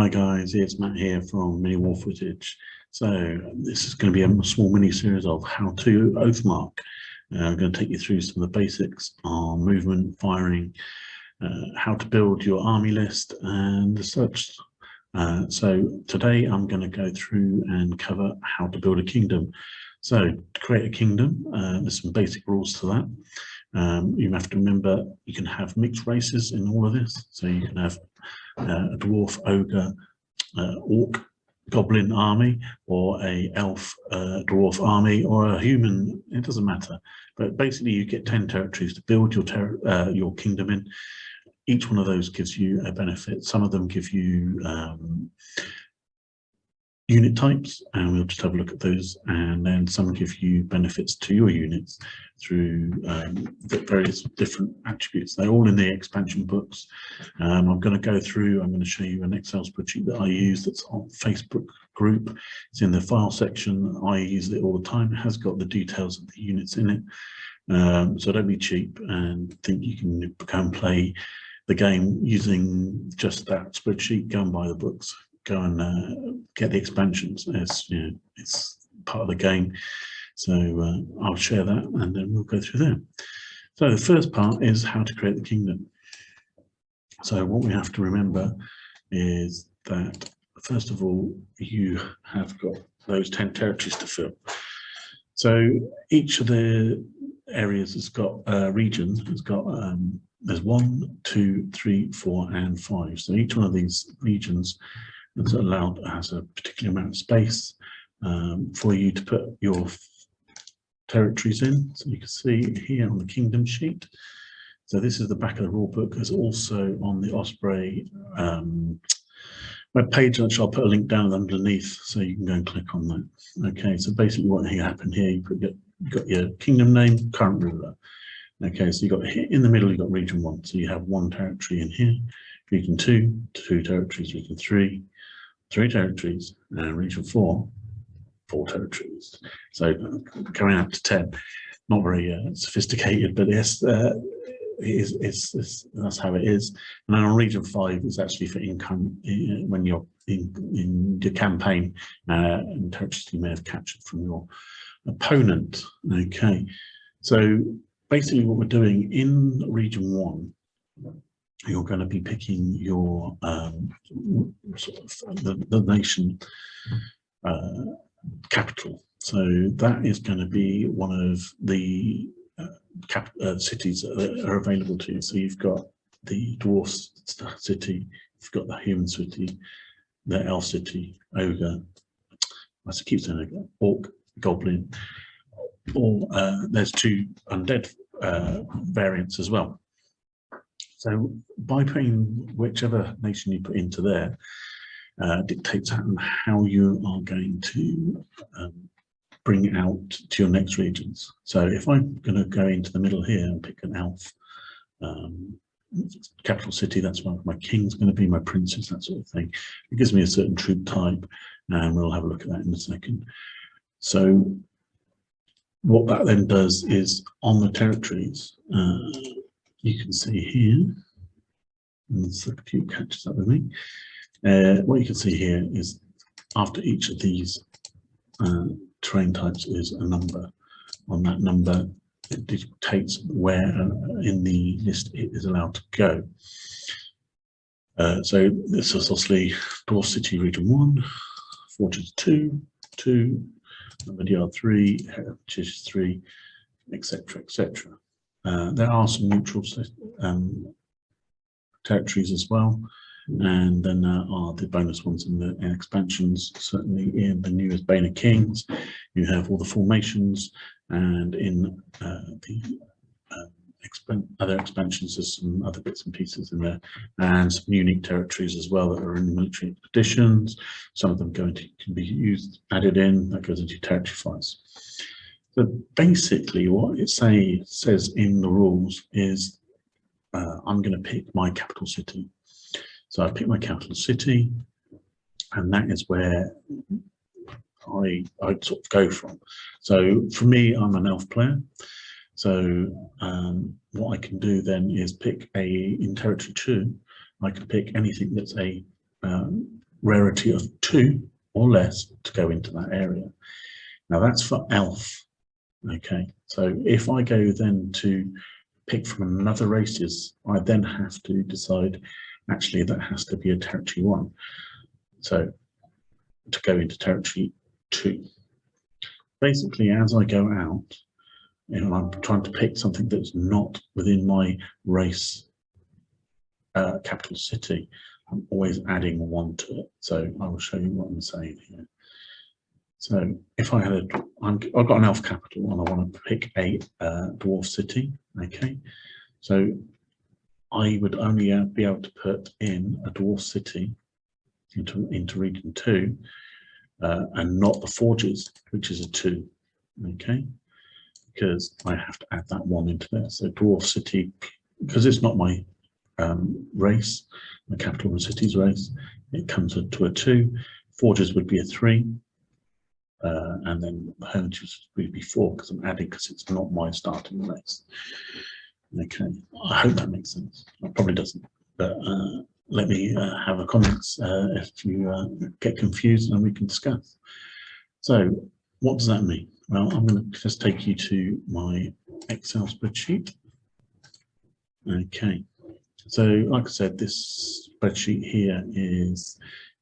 Hi guys, it's Matt here from Mini War Footage. So this is going to be a small mini series of how to Oathmark. I'm going to take you through some of the basics on movement, firing, how to build your army list and such. So today I'm going to go through and cover how to build a kingdom. So to create a kingdom, there's some basic rules to that. You have to remember you can have mixed races in all of this. So you can have a dwarf, ogre, orc, goblin army, or a elf, dwarf army, or a human. It doesn't matter. But basically, you get 10 territories to build your kingdom in. Each one of those gives you a benefit. Some of them give you unit types, and we'll just have a look at those, and then some give you benefits to your units through the various different attributes. They're all in the expansion books. I'm going to go through, I'm going to show you an Excel spreadsheet that I use that's on Facebook group. It's in the file section. I use it all the time. It has got the details of the units in it. So don't be cheap and think you can go and play the game using just that spreadsheet. Go and buy the books. Go and get the expansions. It's part of the game. So I'll share that and then we'll go through there. So the first part is how to create the kingdom. So what we have to remember is that first of all, you have got those 10 territories to fill. So each of the areas has got a region, has got there's 1, 2, 3, 4, and 5. So each one of these regions that's allowed has a particular amount of space for you to put your territories in. So you can see here on the kingdom sheet. So this is the back of the rule book. There's also on the Osprey web page, which I'll put a link down underneath, so you can go and click on that. Okay, so basically what happened here, you've got your kingdom name, current ruler. Okay, so you got here in the middle, you've got region 1. So you have 1 territory in here, region 2, 2 territories, region 3, 3 territories, and region 4, 4 territories. So going up to 10, not very sophisticated, but yes, that's how it is. And then on region 5 is actually for income when you're in your campaign and territories you may have captured from your opponent. Okay, so basically what we're doing in region 1, you're going to be picking your sort of the nation capital. So that is going to be one of the cities that are available to you. So you've got the dwarf city, you've got the human city, the elf city, ogre, I keep saying ogre, orc, goblin, or there's 2 undead variants as well. So by putting whichever nation you put into there dictates how you are going to bring it out to your next regions. So if I'm going to go into the middle here and pick an elf capital city, that's where my king's going to be, my princes, that sort of thing. It gives me a certain troop type, and we'll have a look at that in a second. So what that then does is on the territories, you can see here, and the computer catches up with me. What you can see here is after each of these terrain types is a number. On that number, it dictates where in the list it is allowed to go. So this is obviously Dwarf City Region 1, Fortress 2, 2, Yard 3, Heritage 3, etc., etc. There are some neutral territories as well, and then there are the bonus ones in the expansions. Certainly in the newest Bane of Kings, you have all the formations, and in the other expansions there's some other bits and pieces in there, and some unique territories as well that are in the military expeditions. Some of them can be added in, that goes into territory files. So basically what it says in the rules is I'm going to pick my capital city. So I pick my capital city, and that is where I sort of go from. So for me, I'm an elf player. So what I can do then is pick in territory 2, I can pick anything that's a rarity of 2 or less to go into that area. Now that's for elf. Okay, so if I go then to pick from another races, I then have to decide, actually that has to be a territory 1. So to go into territory 2. Basically, as I go out, I'm trying to pick something that's not within my race capital city, I'm always adding 1 to it. So I will show you what I'm saying here. So if I had I've got an elf capital and I want to pick a dwarf city, okay, so I would only be able to put in a dwarf city into region 2 and not the forges, which is a 2, okay, because I have to add that 1 into there. So dwarf city, because it's not my race, my capital and cities race, it comes to a 2. Forges would be a 3. And then the hermitages would be 4 because I'm adding, because it's not my starting race. Okay, I hope that makes sense. It probably doesn't, but let me have a comments if you get confused, and we can discuss. So what does that mean? Well, I'm going to just take you to my Excel spreadsheet. Okay, so like I said, this spreadsheet here is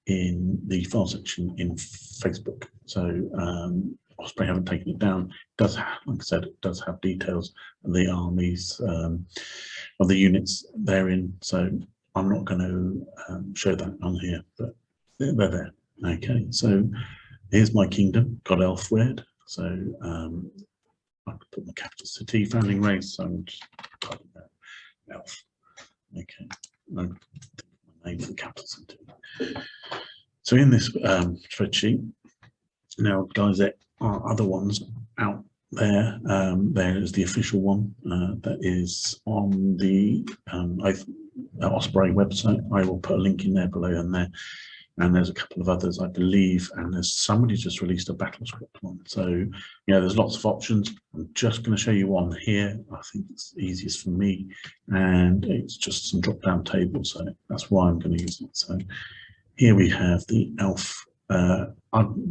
in the file section in Facebook. So Osprey haven't taken it down. It does have, like I said, it does have details of the armies of the units therein. So I'm not going to show that on here, but they're there. Okay, so here's my kingdom, got Elfward. So I could put my capital city, founding race. So I'm just typing that elf. Okay, my name for the capital city. So in this spreadsheet, now guys, there are other ones out there. There is the official one that is on the Osprey website. I will put a link in there below and there. And there's a couple of others, I believe, and there's somebody just released a battle script one. So, you know, there's lots of options. I'm just going to show you one here. I think it's easiest for me, and it's just some drop-down tables. So that's why I'm going to use it. So here we have the elf. I'm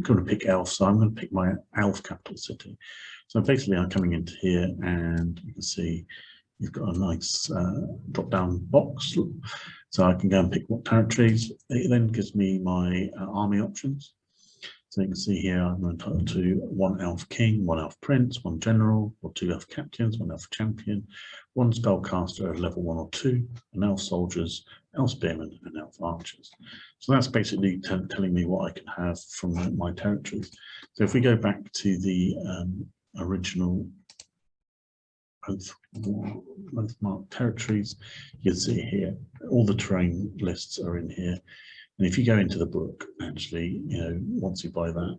going to pick elf, so I'm going to pick my elf capital city. So basically, I'm coming into here, and you can see you've got a nice drop-down box. So I can go and pick what territories. It then gives me my army options. So you can see here I'm entitled to 1 elf king, 1 elf prince, 1 general, or 2 elf captains, 1 elf champion, 1 spellcaster of level 1 or 2, and elf soldiers, elf spearmen, and elf archers. So that's basically telling me what I can have from my territories. So if we go back to the original Oathmark territories, you can see here all the terrain lists are in here, and if you go into the book, actually, you know, once you buy that,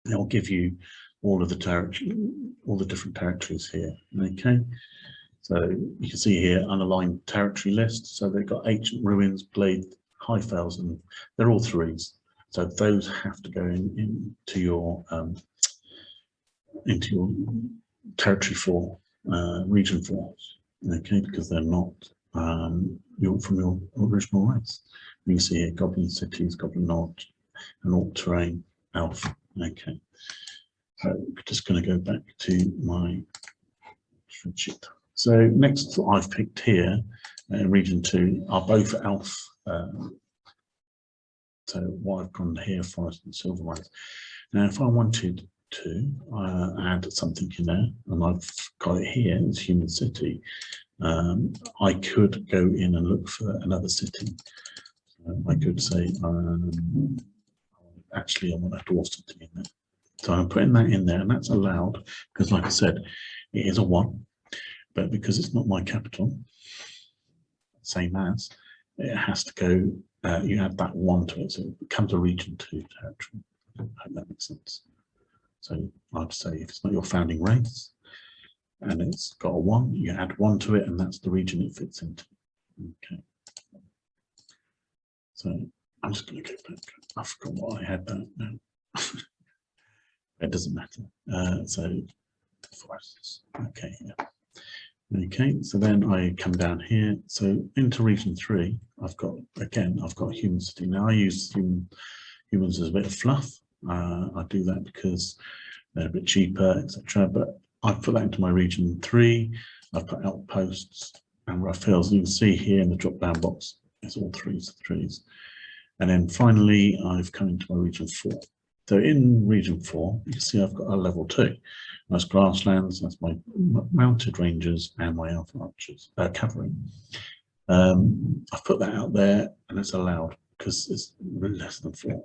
they'll give you all of the territory, all the different territories here. Okay, so you can see here unaligned territory list. So they've got ancient ruins, blade, high fells, and they're all 3s. So those have to go into your territory 4, region 4, okay, because they're not from your original race. You can see here goblin cities, goblin knot, and all terrain, elf. Okay, so we're just going to go back to my spreadsheet. So next I've picked here, region 2 are both elf. So what I've gone here, forest and silver mines. Now, if I wanted to add something in there, and I've got it here, it's human city, I could go in and look for another city. I could say, actually, I want a dwarf city in there. So I'm putting that in there, and that's allowed because, like I said, it is a 1, but because it's not my capital, same as, it has to go, you add that 1 to it, so it becomes a region 2 territory. I hope that makes sense. So I'd say if it's not your founding race and it's got a 1, you add 1 to it, and that's the region it fits into. Okay. So I'm just going to go back. I forgot what I had there now. It doesn't matter. So forests. Okay. Yeah. Okay, so then I come down here. So into region 3, I've got human city. Now I use humans as a bit of fluff. I do that because they're a bit cheaper, etc. But I put that into my region 3. I've put outposts and Raphaels. You can see here in the drop down box, it's all threes. And then finally, I've come into my region 4. So in region 4, you can see I've got a level 2. That's grasslands, that's my mounted rangers and my alpha archers, cavalry. I've put that out there and it's allowed because it's less than 4.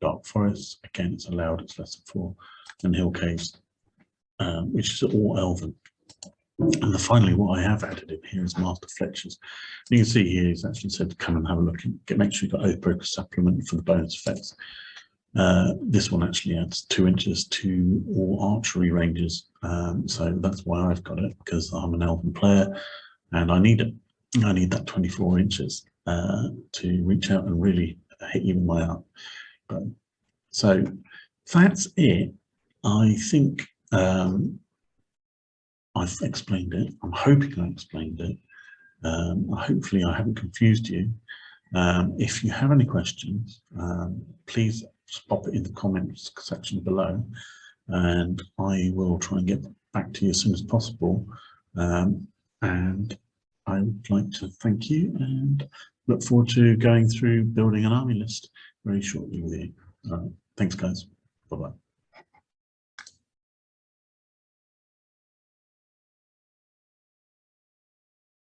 Dark forests, again, it's allowed, it's less than 4. And hill caves, which is all elven. And finally, what I have added in here is master fletchers. You can see here, he's actually said, come and have a look and make sure you've got Oathbroker supplement for the bonus effects. This one actually adds 2 inches to all archery ranges. So that's why I've got it, because I'm an elven player and I need it. I need that 24 inches to reach out and really hit you with my arm. So that's it. I think I've explained it. I'm hoping I explained it. Hopefully I haven't confused you. If you have any questions, please pop it in the comments section below and I will try and get back to you as soon as possible. And I would like to thank you and look forward to going through building an army list very shortly with you. Thanks guys. Bye-bye.